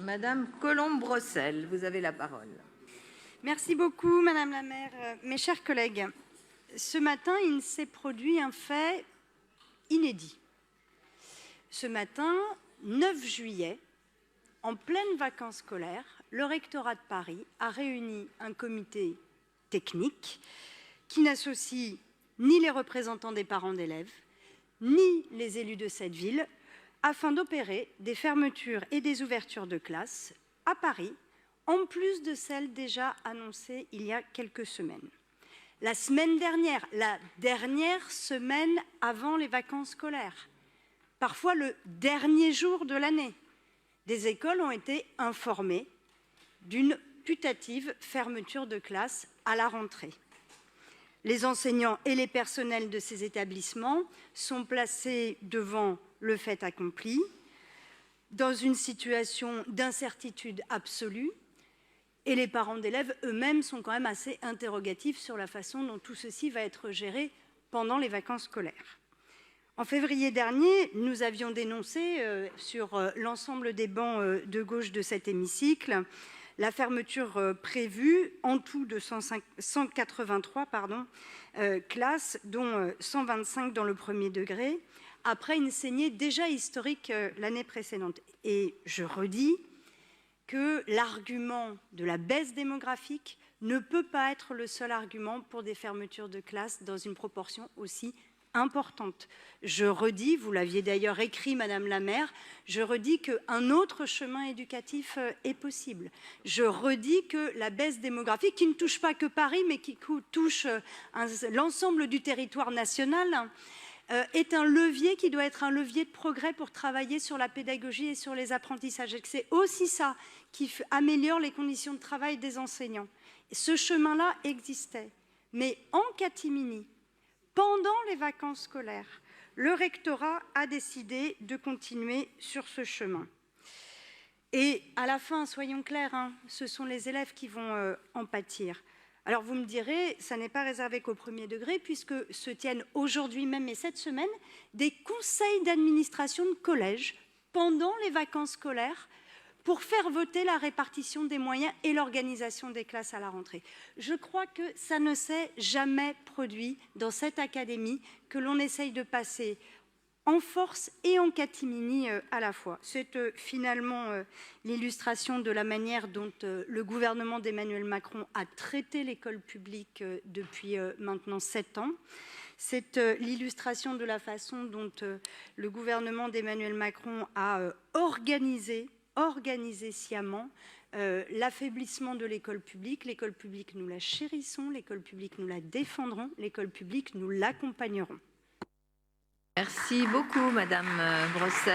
Madame Colombe-Brossel, vous avez la parole. Merci beaucoup, Madame la maire. Mes chers collègues, ce matin, il s'est produit un fait inédit. Ce matin, 9 juillet, en pleine vacances scolaires, le rectorat de Paris a réuni un comité technique qui n'associe ni les représentants des parents d'élèves, ni les élus de cette ville, afin d'opérer des fermetures et des ouvertures de classes à Paris, en plus de celles déjà annoncées il y a quelques semaines. La semaine dernière, la dernière semaine avant les vacances scolaires, parfois le dernier jour de l'année, des écoles ont été informées d'une putative fermeture de classe à la rentrée. Les enseignants et les personnels de ces établissements sont placés devant le fait accompli, dans une situation d'incertitude absolue, et les parents d'élèves eux-mêmes sont quand même assez interrogatifs sur la façon dont tout ceci va être géré pendant les vacances scolaires. En février dernier, nous avions dénoncé sur l'ensemble des bancs de gauche de cet hémicycle la fermeture prévue en tout de 183 classes, dont 125 dans le premier degré, après une saignée déjà historique l'année précédente. Et je redis que l'argument de la baisse démographique ne peut pas être le seul argument pour des fermetures de classes dans une proportion aussi importante. Je redis, vous l'aviez d'ailleurs écrit, Madame la maire, je redis qu'un autre chemin éducatif est possible. Je redis que la baisse démographique, qui ne touche pas que Paris, mais qui touche l'ensemble du territoire national, est un levier qui doit être un levier de progrès pour travailler sur la pédagogie et sur les apprentissages. Et que c'est aussi ça qui améliore les conditions de travail des enseignants. Et ce chemin-là existait. Mais en catimini, pendant les vacances scolaires, le rectorat a décidé de continuer sur ce chemin. Et à la fin, soyons clairs, ce sont les élèves qui vont en pâtir. Alors vous me direz, ça n'est pas réservé qu'au premier degré, puisque se tiennent aujourd'hui même et cette semaine des conseils d'administration de collèges pendant les vacances scolaires pour faire voter la répartition des moyens et l'organisation des classes à la rentrée. Je crois que ça ne s'est jamais produit dans cette académie que l'on essaye de passer en force et en catimini à la fois. C'est finalement l'illustration de la manière dont le gouvernement d'Emmanuel Macron a traité l'école publique depuis maintenant 7 ans. C'est l'illustration de la façon dont le gouvernement d'Emmanuel Macron a organisé sciemment l'affaiblissement de l'école publique. L'école publique, nous la chérissons, l'école publique, nous la défendrons, l'école publique, nous l'accompagnerons. Merci beaucoup, Madame Brossel.